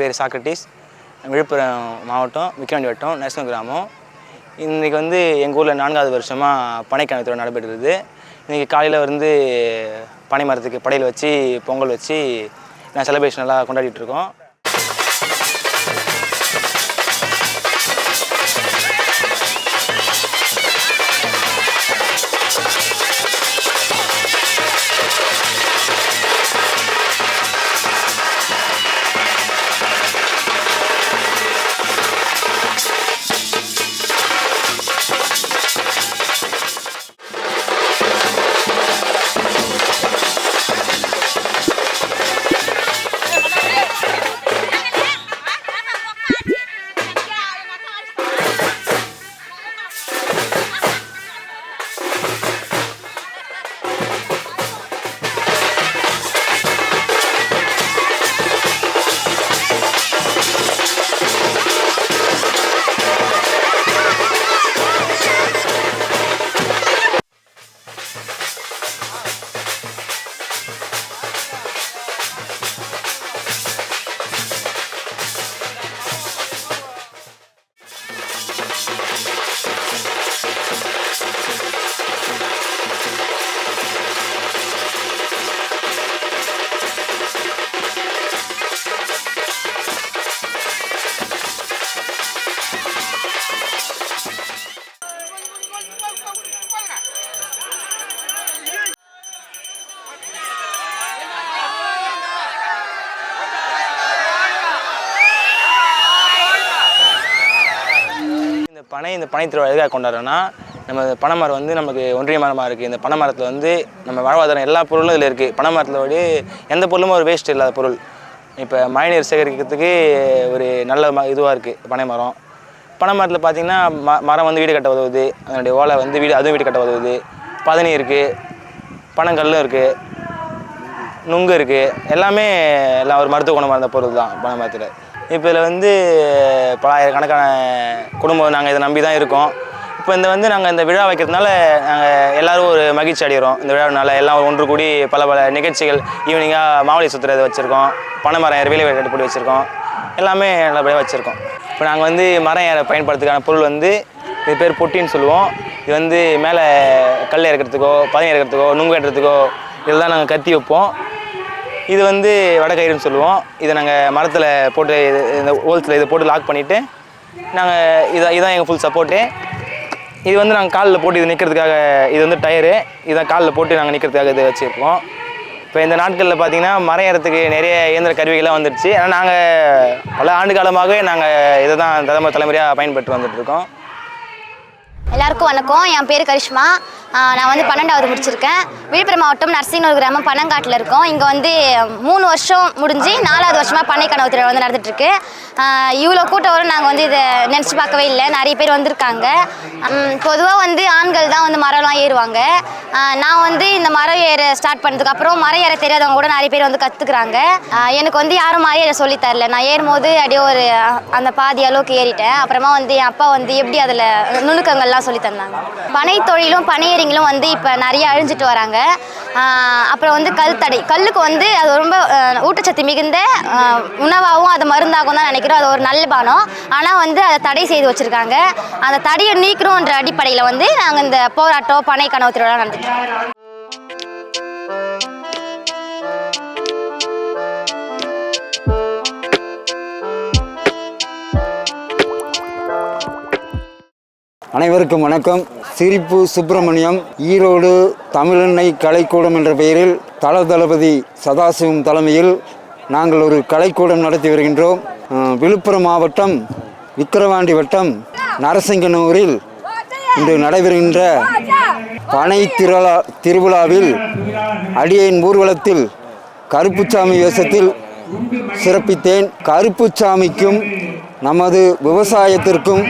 பேர் சாக்ரட்டிஸ். விழுப்புரம் மாவட்டம், விக்கிரவாண்டி வட்டம், நேஷனல் கிராமம். இன்றைக்கி வந்து எங்கள் ஊரில் 4வது வருஷமாக பனைக்கான திருவிழா நடைபெறுது. இன்றைக்கி காலையில் வந்து பனை மரத்துக்கு படையில் வச்சு பொங்கல் வச்சு செலிப்ரேஷன் எல்லாம் கொண்டாடிட்டுருக்கோம். இந்த பனை திருவிழா எதுக்காக கொண்டாடுறோன்னா, நம்ம பனை மரம் வந்து நமக்கு ஒன்றிய மரமாக இருக்குது. இந்த பனை மரத்தில் வந்து நம்ம வாழ்வாதாரம் எல்லா பொருளும் இதில் இருக்குது. பனை மரத்தில் எந்த பொருளும் ஒரு வேஸ்ட் இல்லாத பொருள். இப்போ மழைநீர் சேகரிக்கிறதுக்கு ஒரு நல்ல இதுவாக இருக்குது பனை மரம். பனை மரத்தில் பார்த்திங்கன்னா மரம் வந்து வீடு கட்ட உதவுது. அதனுடைய ஓலை வந்து அதுவும் வீடு கட்ட உதவுது. பதனி இருக்குது, பனங்கல்லும் இருக்குது, நுங்கு இருக்குது. எல்லாம் ஒரு மருத்துவ குணம் இருந்த பொருள் தான் பனை மரத்தில். இப்போ இதில் வந்து பல ஆயிரக்கணக்கான குடும்பம் நாங்கள் இதை நம்பி தான் இருக்கோம். இப்போ நாங்கள் இந்த விழா வைக்கிறதுனால நாங்கள் எல்லோரும் ஒரு மகிழ்ச்சி அடைகிறோம். இந்த விழாவினால எல்லாம் ஒன்று கூடி பல நிகழ்ச்சிகள், ஈவினிங்காக மாவழி சுற்றுறது வச்சுருக்கோம், பனை மரம் ஏற வேலை கட்டுப்படி வச்சுருக்கோம், எல்லாமே நல்லபடியாக வச்சுருக்கோம். இப்போ நாங்கள் மரம் ஏற பயன்படுத்துக்கான பொருள் இது பேர் பொட்டின்னு சொல்லுவோம். இது மேலே கல் இறக்கிறதுக்கோ, பதனி இறக்கிறதுக்கோ, நுங்கு ஏற்றுறதுக்கோ இதெல்லாம் நாங்கள் கத்தி வைப்போம். இது வடக்கயிறுன்னு சொல்லுவோம். இதை நாங்கள் மரத்தில் போட்டு இந்த ஹோல்ஸில் இதை போட்டு லாக் பண்ணிவிட்டு நாங்கள் இதான் எங்கள் ஃபுல் சப்போர்ட்டு. இது நாங்கள் காலில் போட்டு இது நிற்கிறதுக்காக இது டயரு. இதான் காலில் போட்டு நாங்கள் நிற்கிறதுக்காக இதை வச்சுருப்போம். இப்போ இந்த நாட்களில் பார்த்திங்கன்னா மரம் ஏறத்துக்கு நிறைய இயந்திர கருவிகள்லாம் வந்துடுச்சு. ஆனால் நாங்கள் பல ஆண்டு காலமாகவே நாங்கள் இதை தான் தலைமுறையாக பயன்பட்டு வந்துட்டுருக்கோம். எல்லாருக்கும் வணக்கம். என் பேர் கரிஷ்மா. நான் 12வது முடிச்சிருக்கேன். விழுப்புரம் மாவட்டம் நரசிங்கனூர் கிராமம் பனங்காட்டில் இருக்கோம். இங்கே 3 வருஷம் முடிஞ்சு 4வது வருஷமாக பனை கனவு திருவிழா நடந்துகிட்ருக்கு. இவ்வளோ கூட்டம் வரும் நாங்கள் இதை நினச்சி பார்க்கவே இல்லை. நிறைய பேர் வந்திருக்காங்க. பொதுவாக ஆண்கள் தான் மரம்லாம் ஏறுவாங்க. நான் இந்த மரம் ஏற ஸ்டார்ட் பண்ணதுக்கப்புறம் மரம் ஏற தெரியாதவங்க கூட நிறைய பேர் கற்றுக்குறாங்க. எனக்கு யாரும் மரம் ஏற சொல்லித்தரல. நான் ஏறும்போது அப்படியே ஒரு அந்த பாதி அளவுக்கு ஏறிட்டேன். அப்புறமா என் அப்பா எப்படி அதில் நுணுக்கங்கள்லாம் சொல்லி தந்தாங்க. பனை தொழிலும் பனை இப்போ நிறைய அழிஞ்சிட்டு வராங்க. அப்புறம் கல்லுக்கு அது ரொம்ப ஊட்டச்சத்து மிகுந்த உணவாகவும் அது மருந்தாகவும் தான் நினைக்கிறோம். அது ஒரு நல்ல பானம். ஆனால் அதை தடை செய்து வச்சுருக்காங்க. அந்த தடையை நீக்கிறோன்ற அடிப்படையில் நாங்கள் இந்த போராட்டம் பனை கனவு திருவிழா நடந்துட்டோம். அனைவருக்கும் வணக்கம். சிரிப்பு சுப்பிரமணியம், ஈரோடு தமிழெண்ணெய் கலைக்கூடம் என்ற பெயரில் தளபதி சதாசிவம் தலைமையில் நாங்கள் ஒரு கலைக்கூடம் நடத்தி வருகின்றோம். விழுப்புரம் மாவட்டம் விக்கிரவாண்டி வட்டம் நரசிங்கனூரில் இன்று நடைபெறுகின்ற பனை திருவிழாவில் அடியேன் ஊர்வலத்தில் கருப்புச்சாமி வேஷத்தில் சிறப்பித்தேன். கருப்புச்சாமிக்கும் நமது விவசாயத்திற்கும்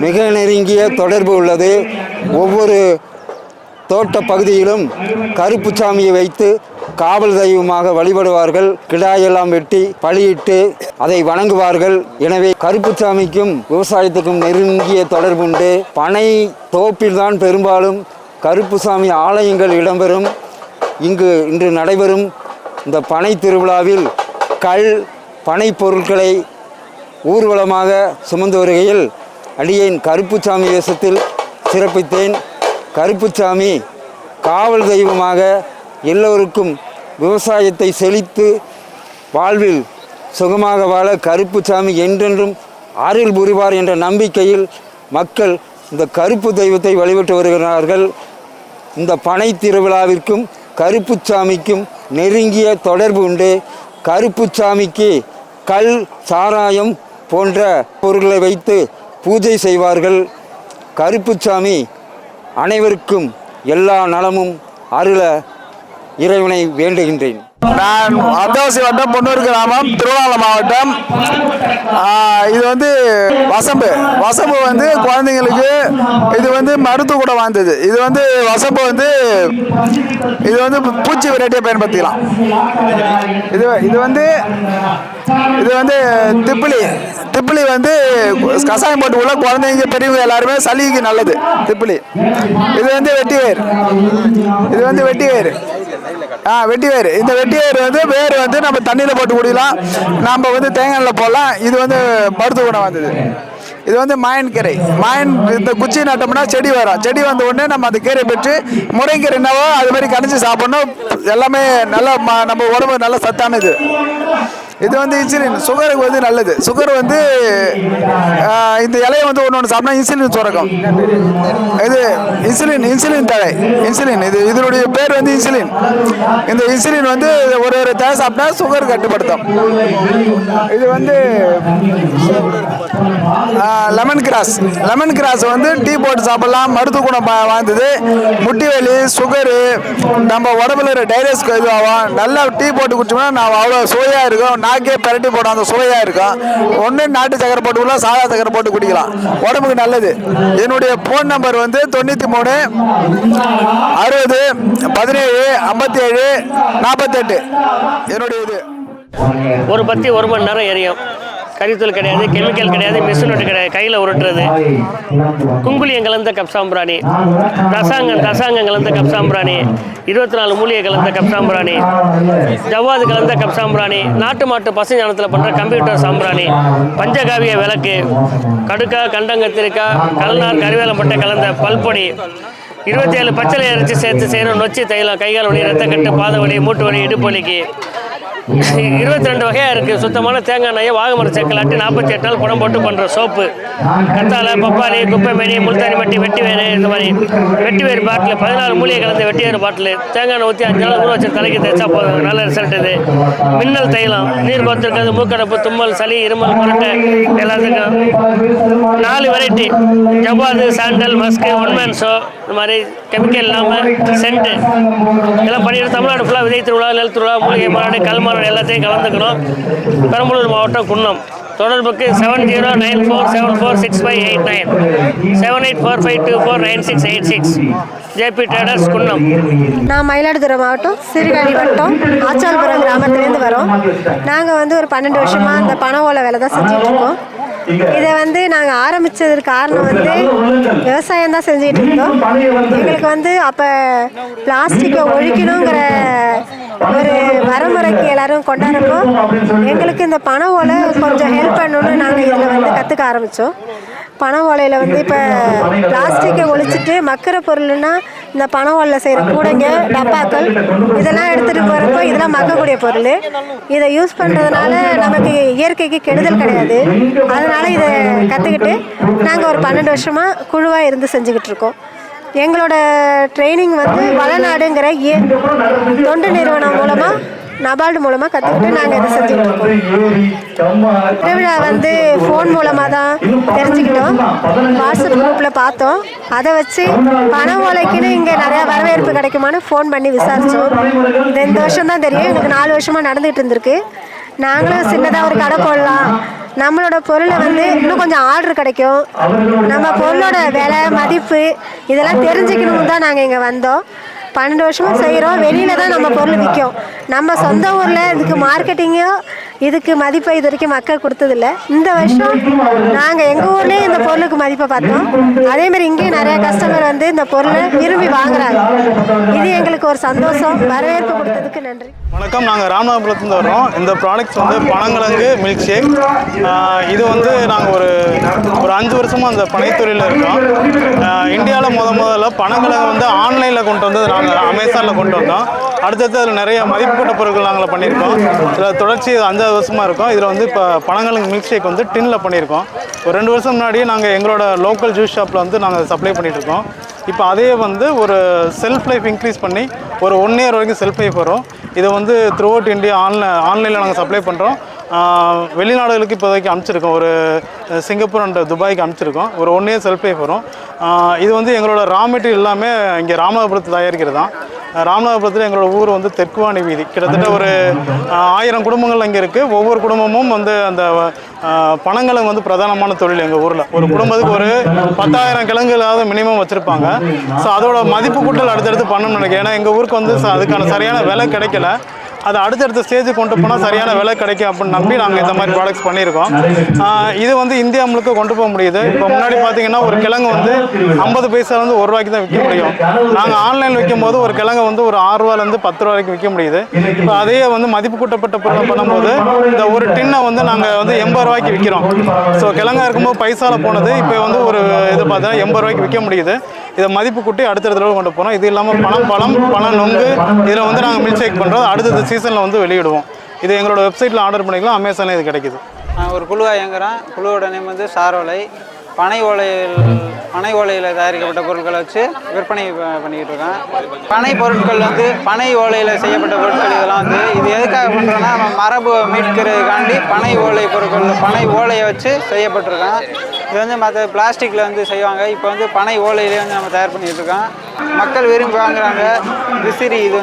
மிக நெருங்கிய தொடர்பு உள்ளது. ஒவ்வொரு தோட்ட பகுதியிலும் கருப்புச்சாமியை வைத்து காவல் தெய்வமாக வழிபடுவார்கள். கிடாயெல்லாம் வெட்டி பலியிட்டு அதை வணங்குவார்கள். எனவே கருப்புச்சாமிக்கும் விவசாயத்துக்கும் நெருங்கிய தொடர்புண்டு. பனை தோப்பில்தான் பெரும்பாலும் கருப்புசாமி ஆலயங்கள் இடம்பெறும். இன்று நடைபெறும் இந்த பனை திருவிழாவில் பனை பொருட்களை ஊர்வலமாக சுமந்து வருகையில் அடியேன் கருப்புச்சாமி வேஷத்தில் சிறப்பித்தேன். கருப்புச்சாமி காவல் தெய்வமாக எல்லோருக்கும் விவசாயத்தை செழித்து வாழ்வில் சுகமாக வாழ கருப்புச்சாமி என்றென்றும் அருள் புரிவார் என்ற நம்பிக்கையில் மக்கள் இந்த கருப்பு தெய்வத்தை வழிபட்டு வருகிறார்கள். இந்த பனை திருவிழாவிற்கும் கருப்புச்சாமிக்கும் நெருங்கிய தொடர்பு உண்டு. கருப்புச்சாமிக்கு கல், சாராயம் போன்ற பொருட்களை வைத்து பூஜை செய்வார்கள். கருப்புச்சாமி அனைவருக்கும் எல்லா நலமும் அருள இறைவனை வேண்டுகின்றேன். நான் அத்தியாவசிய வட்டம் பொன்னூர் கிராமம், திருவண்ணாமலை மாவட்டம். இது வந்து வசம்பு வந்து குழந்தைங்களுக்கு இது வந்து மருத்துவ கூட வாழ்ந்தது. இது வந்து வசம்பு வந்து இது வந்து பூச்சி வெரைட்டியை பயன்படுத்திக்கலாம். இது வந்து திப்பிலி வந்து கசாயம் போட்டு உள்ள குழந்தைங்க பெரியவங்க எல்லாருமே சளிக்கு நல்லது. திப்பிலி இது வந்து வெட்டிவேர். வெட்டிவேர். இந்த வெட்டிவேர் வந்து வேர் வந்து நம்ம தண்ணியில் போட்டு குடிக்கலாம், நம்ம வந்து தேங்காயில் போடலாம். இது வந்து மருத்துவ குணம் வந்தது. இது வந்து மாயன் கீரை. இந்த குச்சி நட்டோம்னா செடி வரும். செடி வந்த உடனே நம்ம அந்த கீரை பெற்று முருங்கைக்கீரை என்னவோ அது மாதிரி கணிச்சு சாப்பிடணும். எல்லாமே நல்லா நம்ம உடம்பு நல்ல சத்தானது. இது வந்து இன்சுலின், சுகருக்கு வந்து நல்லது. சுகர் வந்து இந்த இலையை வந்து ஒன்று சாப்பிட்டா இன்சுலின் சுரக்கும். இது இன்சுலின் தழை. இதனுடைய பேர் வந்து இன்சுலின். இந்த இன்சுலின் வந்து ஒரு தழை சாப்பிட்டா சுகர் கட்டுப்படுத்தும். இது வந்து லெமன் கிராஸ் வந்து டீ போட்டு சாப்பிடலாம், மருத்துவ குணம் வாழ்ந்தது. முட்டி வலி, சுகரு, நம்ம உடம்புல டைரஸ் இதுவாகும். நல்லா டீ போட்டு குடிச்சோம்னா நான் அவ்வளோ சுவையாக இருக்கும். நாக்கே பரட்டி போடும், அந்த சுவையாக இருக்கும். ஒன்று நாட்டு சக்கரை போட்டு குடிக்கலாம், சாதா சக்கரை போட்டு குடிக்கலாம், உடம்புக்கு நல்லது. என்னுடைய ஃபோன் நம்பர் வந்து 93 60 17 57 48. என்னுடைய இது ஒரு பத்தி 1 மணி நேரம் எரியும். கரித்தூள் கிடையாது, கெமிக்கல் கிடையாது, மிஷின் ஒட்டு கிடையாது, கையில் உருட்டுறது. குங்குளியம் கலந்த கப்சாம்பிராணி, தசாங்கம் கலந்த கப்சாம்பிராணி, 24 மூலிகை கலந்த கப்சாம்பிராணி, ஜவ்வாது கலந்த கப்சாம்பிராணி, நாட்டு மாட்டு பசுஞானத்தில் பண்ணுற கம்ப்யூட்டர் சாம்பிராணி, பஞ்சகாவிய விளக்கு, கடுக்கா, கண்டங்கத்திரிக்காய், கல்நார், கருவேலம்பட்டை கலந்த பல்பொடி, 27 பச்சளை அரைச்சி சேர்த்து செய்யணும். நொச்சி தைலம், கைகால் வலி, ரத்தக்கட்டு, பாத வலி, மூட்டு வலி, இடுப்பு வலிக்கு. 22 வகையாக இருக்குது. சுத்தமான தேங்காய் எண்ணெயை வாகமர செக்கலாட்டி 48 நாள் குடம் போட்டு பண்ணுற சோப்பு, கத்தாழை, பப்பாளி, குப்பைமேனி, முல்தானி மட்டி, வெட்டிவேறு, இந்த மாதிரி வெட்டிவேறு பாட்டில் 14 மூலிகை கலந்த வெட்டிவேறு பாட்டில் தேங்காய் ஊற்றி 5 நாள் ஊற வச்சு தலைக்கு தேய்ச்சா போதும், நல்ல ரிசல்ட். இது மின்னல் தைலம், நீர் கோத்திருக்கிறது, மூக்கடப்பு, தும்மல், சளி, இருமல், முரட்டை எல்லாத்துக்கும் 4 வெரைட்டி. ஜவ்வாது, சாண்டல், மஸ்கு, ஒன்மேன் ஷோ, இந்த மாதிரி கெமிக்கல் இல்லாமல் சென்ட்டு இதெல்லாம் பண்ணிட்டு தமிழ்நாடு ஃபுல்லாக விதை திருவிழா, நெல் திருவிழா, மூலிகை மாநாடு, கல் மாநாடு எல்லாத்தையும் கலந்துக்கணும். பெரம்பலூர் மாவட்டம், குன்னம். தொடர்புக்கு 7094746589 7845249686. JP Traders, Kunnam. நான் மயிலாடுதுறை மாவட்டம், சீர்காழி வட்டம், ஆச்சால்புரம் கிராமத்துலேருந்து வரோம். நாங்கள் வந்து ஒரு 12 வருஷமாக இந்த பனை ஓலை வேலை தான் செஞ்சிட்ருக்கோம். இதை வந்து நாங்கள் ஆரம்பித்ததுக்கு காரணம் வந்து விவசாயம் தான் செஞ்சுக்கிட்டு இருக்கோம். எங்களுக்கு வந்து அப்போ பிளாஸ்டிக்கை ஒழிக்கணுங்கிற ஒரு வரமுறைக்கு எல்லோரும் கொண்டாடுறப்போ எங்களுக்கு இந்த பனை ஓலை கொஞ்சம் ஹெல்ப் பண்ணணும்னு நாங்கள் இதில் வந்து கற்றுக்க ஆரம்பித்தோம். பனை ஓலையில் வந்து இப்போ பிளாஸ்டிக்கை ஒழிச்சிட்டு மக்கிற பொருள்னா இந்த பனை ஓலையில் செய்கிற கூடைங்க, டப்பாக்கள் இதெல்லாம் எடுத்துகிட்டு போகிறப்போ இதெல்லாம் மக்கக்கூடிய பொருள். இதை யூஸ் பண்ணுறதுனால நமக்கு இயற்கைக்கு கெடுதல் கிடையாது. அதனால் இதை கற்றுக்கிட்டு நாங்கள் ஒரு 12 வருஷமாக குழுவாக இருந்து செஞ்சுக்கிட்டு இருக்கோம். எங்களோட ட்ரைனிங் வந்து வளநாடுங்கிற தொண்டு நிறுவனம் மூலமாக, நபார்டு மூலமாக கற்றுக்கிட்டு நாங்கள் இதை செஞ்சுக்கிட்டு இருக்கோம். திருவிழா வந்து ஃபோன் மூலமாக தான் தெரிஞ்சுக்கிட்டோம். வாட்ஸ்அப் குரூப்பில் பார்த்தோம். அதை வச்சு பனை ஓலைக்குன்னு இங்கே நிறையா வரவேற்பு கிடைக்குமான்னு ஃபோன் பண்ணி விசாரித்தோம். இந்த வருஷம் தான் தெரியும். எங்களுக்கு 4 வருஷமாக நடந்துகிட்டு இருந்திருக்கு. நாங்களும் சின்னதாக ஒரு கடை போடலாம், நம்மளோட பொருளை வந்து இன்னும் கொஞ்சம் ஆர்டர் கிடைக்கும், நம்ம பொருளோட விலை, மதிப்பு இதெல்லாம் தெரிஞ்சுக்கணும்னு தான் நாங்கள் இங்கே வந்தோம். 12 வருஷமாக செய்கிறோம். வெளியில் தான் நம்ம பொருள் விற்கும். நம்ம சொந்த ஊரில் இதுக்கு மார்க்கெட்டிங்கோ இதுக்கு மதிப்பை இது வரைக்கும் மக்கள் கொடுத்ததில்ல. இந்த வருஷம் நாங்கள் எங்கள் ஊர்லேயே இந்த பொருளுக்கு மதிப்பை பார்த்தோம். அதேமாதிரி இங்கேயும் நிறைய கஸ்டமர் வந்து இந்த பொருளை விரும்பி வாங்குறாங்க. இது எங்களுக்கு ஒரு சந்தோஷம். வரவேற்பு கொடுத்ததுக்கு நன்றி. வணக்கம், நாங்கள் ராமநாதபுரத்துலேருந்து வரோம். இந்த ப்ராடக்ட்ஸ் வந்து பனங்கிழங்கு மில்க் ஷேக். இது வந்து நாங்கள் ஒரு 5 வருஷமாக அந்த பனைத்தொழிலில் இருக்கோம். இந்தியாவில் முதல்ல பனங்கிழங்கு வந்து ஆன்லைனில் கொண்டு வந்தது நாங்கள் அமேசானில் கொண்டு வந்தோம். அடுத்தது அதில் நிறைய மதிப்புக்கூட்ட பொருட்கள் நாங்கள் பண்ணியிருக்கோம். இதில் தொடர்ச்சி 5 வருஷமாக இருக்கும். இதில் வந்து இப்போ பனங்கிழங்கு மில்க் ஷேக் வந்து டின்னில் பண்ணியிருக்கோம். ஒரு 2 வருஷம் முன்னாடியே நாங்கள் எங்களோட லோக்கல் ஜூஸ் ஷாப்பில் வந்து நாங்கள் சப்ளை பண்ணிகிட்ருக்கோம். இப்போ அதே வந்து ஒரு செல்ஃப் லைஃப் இன்க்ரீஸ் பண்ணி ஒரு 1 இயர் வரைக்கும் செல்ஃப் லைஃப் வரும். இதை வந்து த்ரூ அவுட் இந்தியா ஆன்லைனில் நாங்கள் சப்ளை பண்ணுறோம். வெளிநாடுகளுக்கு இப்போதைக்கு அனுப்பிச்சிருக்கோம். ஒரு சிங்கப்பூர் அண்ட் துபாய்க்கு அனுப்பிச்சிருக்கோம். ஒரு 1 இயர் செல்ஃப் லைஃப் வரும். இது வந்து எங்களோட ரா மெட்டீரியல் எல்லாமே இங்கே ராமநாதபுரத்தில் தயாரிக்கிறது தான். ராமநாதபுரத்தில் எங்களோட ஊர் வந்து தெற்குவாணி வீதி. கிட்டத்தட்ட ஒரு 1000 குடும்பங்கள் இங்கே இருக்குது. ஒவ்வொரு குடும்பமும் வந்து அந்த பனங்கிழங்கு வந்து பிரதானமான தொழில் எங்கள் ஊரில். ஒரு குடும்பத்துக்கு ஒரு 10,000 கிழங்குகளாவது மினிமம் வச்சுருப்பாங்க. ஸோ அதோட மதிப்பு கூட்டல் அடுத்தடுத்து பண்ணணும்னு நினைக்கிறேன். ஏன்னா எங்கள் ஊருக்கு வந்து அதுக்கான சரியான விலை கிடைக்கல. அது அடுத்தடுத்த ஸ்டேஜுக்கு கொண்டு போனால் சரியான விலை கிடைக்கும் அப்படின்னு நம்பி நாங்கள் இந்த மாதிரி ப்ராடக்ட்ஸ் பண்ணியிருக்கோம். இது வந்து இந்தியா முழுக்க கொண்டு போக முடியுது. இப்போ முன்னாடி பார்த்தீங்கன்னா ஒரு கிழங்கு வந்து 50 பைசாலேருந்து ₹1 தான் விற்க முடியும். நாங்கள் ஆன்லைனில் விற்கும் போது ஒரு கிழங்கு வந்து ஒரு ₹6 10 வரைக்கும் விற்க முடியுது. இப்போ அதையே வந்து மதிப்பு கூட்டப்பட்ட பொருளை பண்ணும்போது இந்த ஒரு டின்னை வந்து நாங்கள் வந்து ₹80 விற்கிறோம். ஸோ கிழங்கா இருக்கும்போது பைசாவில் போனது இப்போ வந்து ஒரு இது பார்த்தா ₹80 விற்க முடியுது. இதை மதிப்பு கூட்டி அடுத்தடுத்த தடவை கொண்டு போகிறோம். இது இல்லாமல் பழம் நொங்கு இதில் வந்து நாங்கள் மில்க் ஷேக் பண்ணுறோம். அடுத்தது சீசனில் வந்து வெளியிடுவோம். இது எங்களோட வெப்சைட்டில் ஆர்டர் பண்ணிக்கலாம். அமேசானில் இது கிடைக்குது. ஒரு குழுவாக இயங்குகிறேன். குழுவோட நேம் வந்து சாரோலை. பனை ஓலையில் தயாரிக்கப்பட்ட பொருட்களை வச்சு விற்பனை பண்ணிக்கிட்டு இருக்கேன். பனை பொருட்கள் வந்து பனை ஓலையில் செய்யப்பட்ட பொருட்கள். இதெல்லாம் வந்து இது எதுக்காக பண்ணுறோன்னா நம்ம மரபு மீட்கிறதுக்காண்டி பனை ஓலை பொருட்கள் பனை ஓலையை வச்சு செய்யப்பட்டிருக்கேன். இது வந்து மற்ற பிளாஸ்டிக்கில் வந்து செய்வாங்க. இப்போ வந்து பனை ஓலையிலே வந்து நம்ம தயார் பண்ணிகிட்டு இருக்கோம். மக்கள் விரும்பி வாங்குறாங்க. விசிறி இது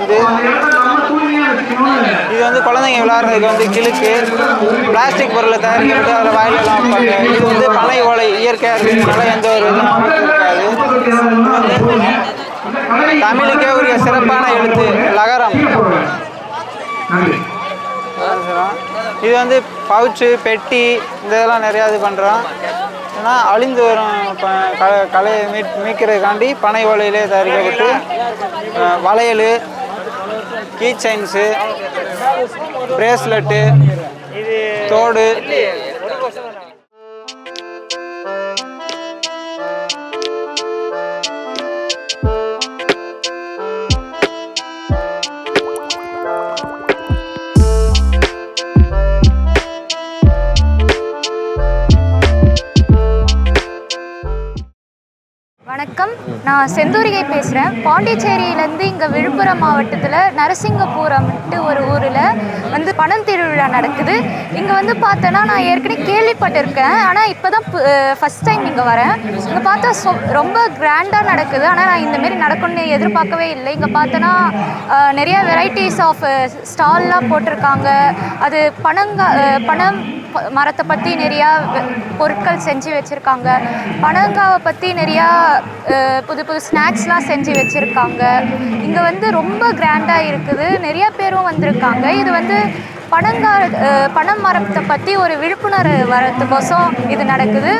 வந்து குழந்தைங்க விளையாடுறதுக்கு வந்து கிழக்கு பிளாஸ்டிக் பொருளை தயாரிக்கப்பட்டு அதில் வாயிலெல்லாம் வைப்பாங்க. இது வந்து பனை ஓலை இயற்கையாக இருக்கிறதுனால எந்த ஒரு இதுவும் இருக்காது. தமிழுக்கே உரிய சிறப்பான எழுத்து லகரம். இது வந்து பவுச்சு பெட்டி இந்த இதெல்லாம் நிறையா இது பண்ணுறோம். ஏன்னா அழிந்து வரும் கலையை மீட்கிறதுக்காண்டி பனை ஓலையிலே தயாரிக்கப்பட்டு வளையல், கீ செயின்ஸு, பிரேஸ்லெட்டு, தோடு. வணக்கம், நான் செந்தூரிகை பேசுகிறேன். பாண்டிச்சேரியிலேருந்து இங்கே விழுப்புரம் மாவட்டத்தில் நரசிங்கபுரம்ட்டு ஒரு ஊரில் வந்து பனம் திருவிழா நடக்குது. இங்கே வந்து பார்த்தோன்னா நான் ஏற்கனவே கேள்விப்பட்டிருக்கேன். ஆனால் இப்போ தான் ஃபஸ்ட் டைம் இங்கே வரேன். இங்கே பார்த்தா ரொம்ப கிராண்டாக நடக்குது. ஆனால் நான் இந்தமாரி நடக்கும்னு எதிர்பார்க்கவே இல்லை. இங்கே பார்த்தோன்னா நிறையா வெரைட்டிஸ் ஆஃப் ஸ்டால்லாம் போட்டிருக்காங்க. அது பனம் மரத்தை பற்றி நிறையா பொருட்கள் செஞ்சு வச்சுருக்காங்க. பனங்காவை பற்றி நிறையா புது புது ஸ்நாக்ஸ்லாம் செஞ்சு வச்சுருக்காங்க. இங்கே வந்து ரொம்ப கிராண்டாக இருக்குது. நிறையா பேரும் வந்திருக்காங்க. இது வந்து பனம் மரத்தை பற்றி ஒரு விழிப்புணர்வு வரத்துக்கோசம் இது நடக்குது.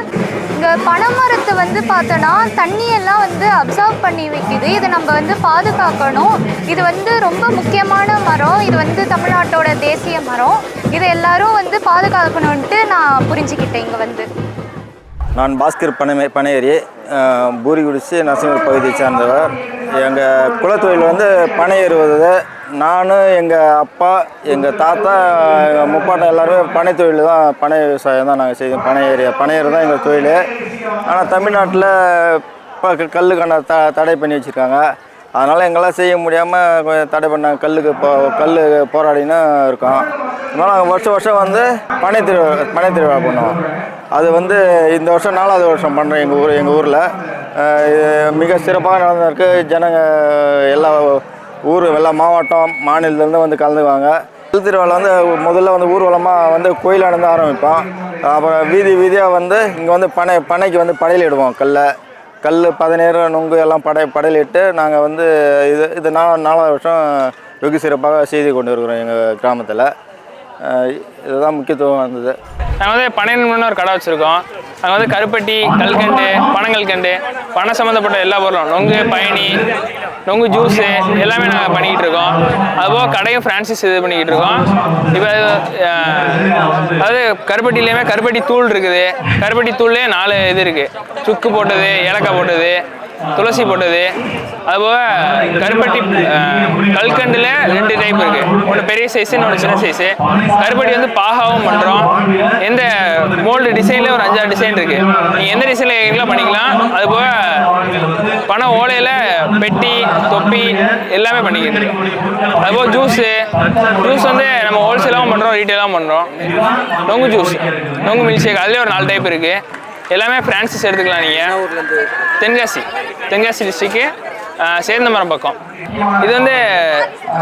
இங்கே பனை மரத்தை வந்து பார்த்தோன்னா தண்ணியெல்லாம் வந்து அப்சர்வ் பண்ணி வைக்குது. இதை நம்ம வந்து பாதுகாக்கணும். இது வந்து ரொம்ப முக்கியமான மரம். இது வந்து தமிழ்நாட்டோட தேசிய மரம். இதை எல்லாரும் வந்து பாதுகாக்கணுன்ட்டு நான் புரிஞ்சுக்கிட்டேன். இங்கே வந்து நான் பாஸ்கர் பனையேரி பூரிகுடிச்சி நரசிங்கபுரம் பகுதியை சார்ந்தவர். எங்கள் குலத்தொழில் வந்து பனை ஏறுவது. நான், எங்கள் அப்பா, எங்கள் தாத்தா, எங்கள் முப்பாட்டம் எல்லாருமே பனை தொழில் தான், பனை விவசாயம் தான் நாங்கள் செய்வோம். பனையேறு தான் எங்கள் தொழில். ஆனால் தமிழ்நாட்டில் இப்போ கல்லுக்கான தடை பண்ணி வச்சுருக்காங்க. அதனால் எங்களால் செய்ய முடியாமல் கொஞ்சம் தடை பண்ணாங்க. கல் போராடின்னு இருக்கோம். அதனால் நாங்கள் வருஷம் வந்து பனை திருவிழா பண்ணுவோம். அது வந்து இந்த வருஷம் 4வது வருஷம் பண்ணுறோம். எங்கள் ஊரில் மிக சிறப்பாக நடந்திருக்கு. ஜனங்க எல்லா மாவட்டம் மாநிலத்துலேருந்து வந்து கலந்துக்குவாங்க. கல் திருவிழா வந்து முதல்ல வந்து ஊர்வலமாக வந்து கோயிலானது ஆரம்பிப்போம். அப்புறம் வீதியாக வந்து இங்கே வந்து பனைக்கு வந்து படையலிடுவோம். கல் 17 நுங்கு எல்லாம் படையலிட்டு நாங்கள் வந்து இது 4வது வருஷம் வெகு சிறப்பாக செய்து கொண்டு இருக்கிறோம் எங்கள் கிராமத்தில். இதுதான் முக்கியத்துவம் வந்தது. நாங்கள் வந்து பனைன்னு ஒரு கடை வச்சுருக்கோம். அங்கே வந்து கருப்பட்டி, கல்கண்டு, பனங்கல்கண்டு, பனை சம்மந்தப்பட்ட எல்லா பொருளும், நொங்கு, பயணி, நொங்கு ஜூஸு எல்லாமே நாங்கள் பண்ணிக்கிட்டு இருக்கோம். அதுபோக கடையும் ஃப்ரான்சைஸ் இது பண்ணிக்கிட்டு இருக்கோம். இப்போ அதாவது கருப்பட்டிலேயுமே கருப்பட்டி தூள் இருக்குது. கருப்பட்டி தூள்லேயே 4 இது இருக்குது. சுக்கு போட்டது, ஏலக்காய் போட்டது, துளசி போட்டது. அதுபோக கருப்பட்டி கல்கண்டில் 2 டைப் இருக்குது. ஒன்று பெரிய சைஸு, இன்னொன்று சின்ன சைஸு. கருப்பட்டி வந்து பாகாவும் பண்ணுறோம். எந்த மோல்டு டிசைனில் ஒரு 5-6 டிசைன் இருக்குது. நீங்கள் எந்த டிசைனில் கேட்கலாம் பண்ணிக்கலாம். அதுபோக பனை ஓலையில் பெட்டி, தொப்பி எல்லாமே பண்ணிக்கிட்டு இருக்கோம். அதுபோக ஜூஸ் வந்து நம்ம ஹோல்சேலாகவும் பண்ணுறோம், ரீட்டெயிலாகவும் பண்ணுறோம். நொங்கு ஜூஸ், நொங்கு மில்க் ஷேக், அதுலேயே ஒரு 4 டைப் இருக்குது. எல்லாமே ஃப்ரான்சைஸ் எடுத்துக்கலாம். நீங்கள் தென்காசி டிஸ்ட்ரிக்கு சேர்ந்தமரம் பக்கம். இது வந்து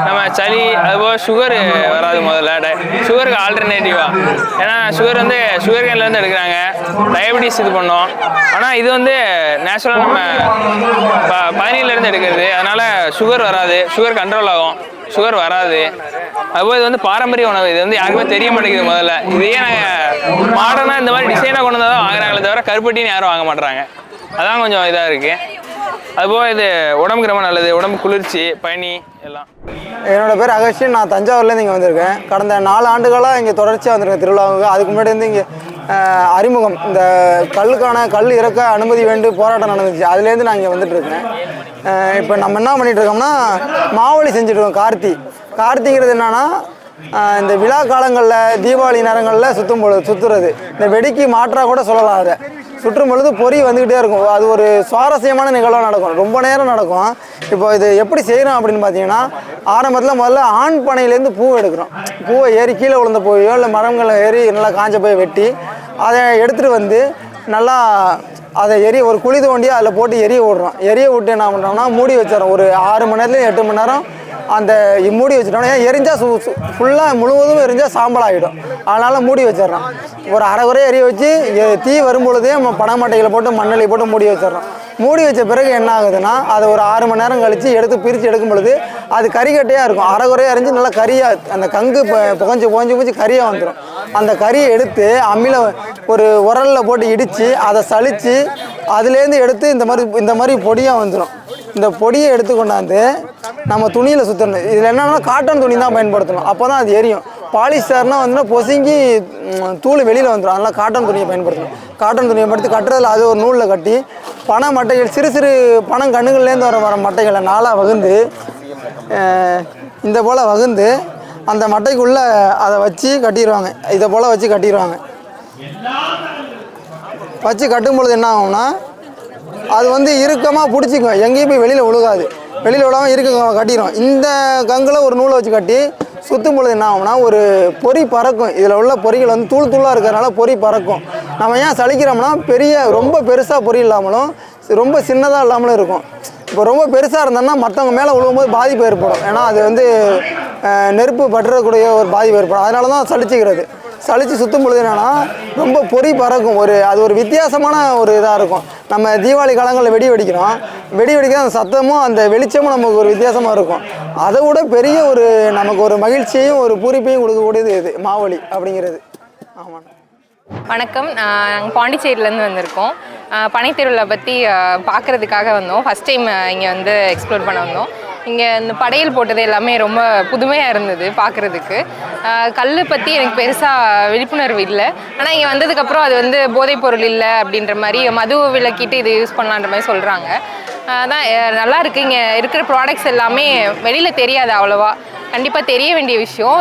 நம்ம சளி அதுபோல் சுகர் வராது. முதல்ல சுகருக்கு ஆல்டர்னேட்டிவாக, ஏன்னா சுகர் வந்து சுகர் கேன்லேருந்து எடுக்கிறாங்க, டயபெட்டிஸ் இது பண்ணோம். ஆனால் இது வந்து நேச்சுரலாக நம்ம 17லேருந்து எடுக்கிறது, அதனால் சுகர் வராது, சுகர் கண்ட்ரோல் ஆகும், சுகர் வராது. அதுபோல் இது வந்து பாரம்பரிய உணவு. இது வந்து யாருக்குமே தெரிய மாட்டேங்குது. முதல்ல இதையே நாங்கள் மாடர்னாக இந்த மாதிரி டிசைனாக கொண்டு வந்தால் தான் வாங்குறாங்களே தவிர கருப்பட்டின்னு யாரும் வாங்க மாட்டுறாங்க. அதான் கொஞ்சம் இதாக இருக்குது. அதுபோக இது உடம்புக்கு ரொம்ப நல்லது, உடம்பு குளிர்ச்சி, பனி எல்லாம். என்னோடய பேர் அகஸ்டின். நான் தஞ்சாவூர்லேருந்து இங்கே வந்திருக்கேன். கடந்த 4 ஆண்டுகளாக இங்கே தொடர்ச்சியாக வந்திருக்கேன் திருவிழாவுக்கு. அதுக்கு முன்னாடி வந்து இங்கே அறிமுகம், இந்த கல் இறக்க அனுமதி வேண்டி போராட்டம் நடந்துச்சு. அதுலேருந்து நான் இங்கே வந்துட்டுருக்கேன். இப்போ நம்ம என்ன பண்ணிகிட்ருக்கோம்னா மாவழி செஞ்சுட்ருக்கோம். கார்த்திங்கிறது என்னென்னா இந்த விழா காலங்களில் தீபாவளி நேரங்களில் சுற்றுறது. இந்த வெடிக்கு மாற்றாக கூட சொல்லலாம். அதை சுற்றும் பொழுது பொறி வந்துக்கிட்டே இருக்கும். அது ஒரு சுவாரஸ்யமான நிகழ்வாக நடக்கும், ரொம்ப நேரம் நடக்கும். இப்போ இது எப்படி செய்கிறோம் அப்படின்னு பார்த்தீங்கன்னா, ஆரம்பத்தில் முதல்ல ஆண் பனையிலேருந்து பூவை எடுக்கிறோம். பூவை ஏறி கீழே விழுந்த பூவையோ இல்லை மரங்களை ஏறி நல்லா காஞ்ச போய் வெட்டி அதை எடுத்துகிட்டு வந்து நல்லா அதை ஒரு குழி தோண்டி அதில் போட்டு எரிய விட்டு என்ன பண்ணுறோம்னா மூடி வச்சிடறோம். ஒரு 6 மணி நேரத்துலேருந்து 8 மணி நேரம் அந்த மூடி வச்சிட்டோம்னா, ஏன் எரிஞ்சால் ஃபுல்லாக முழுவதும் எரிஞ்சால் சாம்பல் ஆகிடும். அதனால் மூடி வச்சிடறோம். ஒரு அரை குறைய எரிய வச்சு தீ வரும்பொழுதே பனை மட்டைகளை போட்டு மண்ணெளி போட்டு மூடி வச்சிடறோம். மூடி வச்ச பிறகு என்ன ஆகுதுன்னா, அதை ஒரு 6 மணி நேரம் கழித்து பிரித்து எடுக்கும் பொழுது அது கறிக்கட்டையாக இருக்கும். அரை குறைய எரிஞ்சு நல்லா கறியாக அந்த கங்கு புகஞ்சு கறியாக வந்துடும். அந்த கறியை எடுத்து அம்மியில் ஒரு உரலில் போட்டு இடித்து அதை சலித்து அதுலேருந்து எடுத்து இந்த மாதிரி பொடியாக வந்துடும். இந்த பொடியை எடுத்து கொண்டாந்து நம்ம துணியில் சுற்றணும். இதில் என்னென்னா காட்டன் துணி தான் பயன்படுத்தணும், அப்போ தான் அது எரியும். பாலிஸ்டர்னால் வந்துன்னா பொசுங்கி தூள் வெளியில் வந்துடும். அதனால் காட்டன் துணியை பயன்படுத்தணும். காட்டன் துணியை படுத்தி கட்டுறதில் அது ஒரு நூலில் கட்டி பனை மட்டைகள், சிறு பனங்கண்ணுகள்லேருந்து வர மட்டைகளை 4ஆக வகுந்து இந்த போல் வகுந்து அந்த மட்டைக்குள்ளே அதை வச்சு கட்டிடுவாங்க. இதை போல் வச்சு கட்டிடுவாங்க. வச்சு கட்டும் பொழுது என்ன ஆகும்னா, அது வந்து இறுக்கமாக பிடிச்சிக்கும், எங்கேயும் போய் வெளியில் விழுகாது. வெளியில் விழாமல் கட்டிடும். இந்த கங்கில் ஒரு நூலை வச்சு கட்டி சுற்றும் பொழுது என்ன ஆகும்னா, ஒரு பொறி பறக்கும். இதில் உள்ள பொறிகள் வந்து தூளாக இருக்கிறதுனால பொறி பறக்கும். நம்ம ஏன் சலிக்கிறோம்னா, ரொம்ப பெருசாக பொறி இல்லாமலும் ரொம்ப சின்னதாக இல்லாமலும் இருக்கும். இப்போ ரொம்ப பெருசாக இருந்தோம்னா மற்றவங்க மேலே விழுகும்போது பாதிப்பு ஏற்படும். ஏன்னா அது வந்து நெருப்பு பற்றக்கூடிய ஒரு பாதிப்பு ஏற்படும். அதனால தான் சலிச்சுக்கிறது. சலித்து சுற்றும் பொழுது என்னென்னா ரொம்ப பொறி பறக்கும். அது ஒரு வித்தியாசமான ஒரு இதாக இருக்கும். நம்ம தீபாவளி காலங்களில் வெடி வெடிக்கிற அந்த சத்தமும் அந்த வெளிச்சமும் நமக்கு ஒரு வித்தியாசமாக இருக்கும். அதை விட பெரிய நமக்கு ஒரு மகிழ்ச்சியையும் ஒரு பூரிப்பையும் கொடுக்கக்கூடியது இது மாவழி அப்படிங்கிறது. ஆமாம். வணக்கம். நாங்கள் பாண்டிச்சேரியிலேருந்து வந்திருக்கோம். பனைத்திருவிழா பற்றி பார்க்குறதுக்காக வந்தோம். ஃபஸ்ட் டைம் இங்கே வந்து எக்ஸ்ப்ளோர் பண்ண வந்தோம். இங்கே இந்த படையல் போட்டது எல்லாமே ரொம்ப புதுமையாக இருந்தது பார்க்குறதுக்கு. கல் பற்றி எனக்கு பெருசாக விழிப்புணர்வு இல்லை. ஆனால் இங்கே வந்ததுக்கப்புறம் அது வந்து போதைப்பொருள் இல்லை அப்படின்ற மாதிரி மது விலக்கிட்டு இது யூஸ் பண்ணலான்ற மாதிரி சொல்கிறாங்க. அதான் நல்லா இருக்குது. இங்கே இருக்கிற ப்ராடக்ட்ஸ் எல்லாமே வெளியில் தெரியாது அவ்வளோவா. கண்டிப்பாக தெரிய வேண்டிய விஷயம்.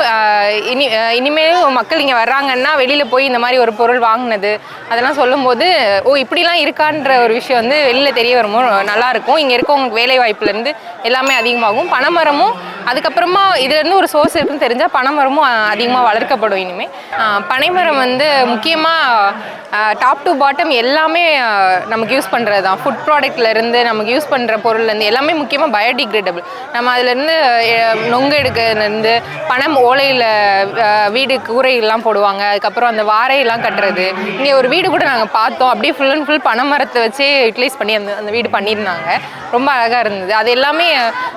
இனிமேலும் மக்கள் இங்கே வர்றாங்கன்னா வெளியில் போய் இந்த மாதிரி ஒரு பொருள் வாங்கினது அதெல்லாம் சொல்லும்போது இப்படிலாம் இருக்கான்ற ஒரு விஷயம் வந்து வெளியில் தெரிய வரும்போது நல்லாயிருக்கும். இங்கே இருக்கவங்களுக்கு வேலை வாய்ப்புலேருந்து எல்லாமே அதிகமாகும். பனைமரமும் அதுக்கப்புறமா இதுலேருந்து ஒரு சோர்ஸ் இருக்குன்னு தெரிஞ்சால் பனைமரமும் அதிகமாக வளர்க்கப்படும். இனிமேல் பனைமரம் வந்து முக்கியமாக டாப் டு பாட்டம் எல்லாமே நமக்கு யூஸ் பண்ணுறது தான். ஃபுட் ப்ராடக்ட்லேருந்து நமக்கு யூஸ் பண்ணுற பொருள்லேருந்து எல்லாமே முக்கியமாக பயோடிகிரேடபிள். நம்ம அதுலேருந்து நொங்கு வைக்கிறதுலேருந்து பனம் ஓலையில் வீடு கூரையெல்லாம் போடுவாங்க. அதுக்கப்புறம் அந்த வாரையெல்லாம் கட்டுறது. இங்கே ஒரு வீடு கூட நாங்கள் பார்த்தோம், அப்படியே ஃபுல் அண்ட் ஃபுல் பனை மரத்தை வச்சே யூட்டிலைஸ் பண்ணி அந்த வீடு பண்ணியிருந்தாங்க. ரொம்ப அழகாக இருந்தது. அது எல்லாமே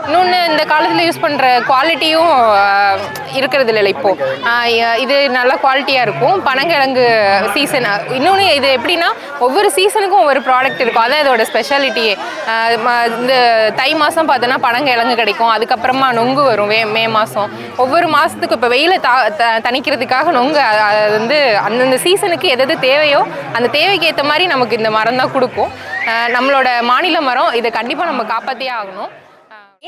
இன்னொன்று இந்த காலத்தில் யூஸ் பண்ணுற குவாலிட்டியும் இருக்கிறது இல்லை இப்போது. இது நல்ல குவாலிட்டியாக இருக்கும். பனங்கிழங்கு சீசன் இன்னொன்று இது எப்படின்னா ஒவ்வொரு சீசனுக்கும் ஒவ்வொரு ப்ராடக்ட் இருக்கும். அதான் இதோட ஸ்பெஷாலிட்டியே. இந்த தை மாதம் பார்த்தோன்னா பனங்கிழங்கு கிடைக்கும். அதுக்கப்புறமா நொங்கு வரும் மே மாதம். ஒவ்வொரு மாதத்துக்கும் இப்போ வெயிலை தணிக்கிறதுக்காக நொங்கு அது வந்து அந்தந்த சீசனுக்கு எது தேவையோ அந்த தேவைக்கு ஏற்ற மாதிரி நமக்கு இந்த மரம் தான் கொடுக்கும். நம்மளோட மாநில மரம். இதை கண்டிப்பாக நம்ம காப்பாற்றியே ஆகணும்.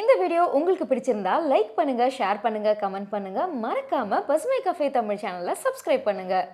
இந்த வீடியோ உங்களுக்கு பிடிச்சிருந்தா லைக் பண்ணுங்க, ஷேர் பண்ணுங்க, கமெண்ட் பண்ணுங்க. மறக்காம பசுமை கஃபே தமிழ் சேனலை சப்ஸ்கிரைப் பண்ணுங்க.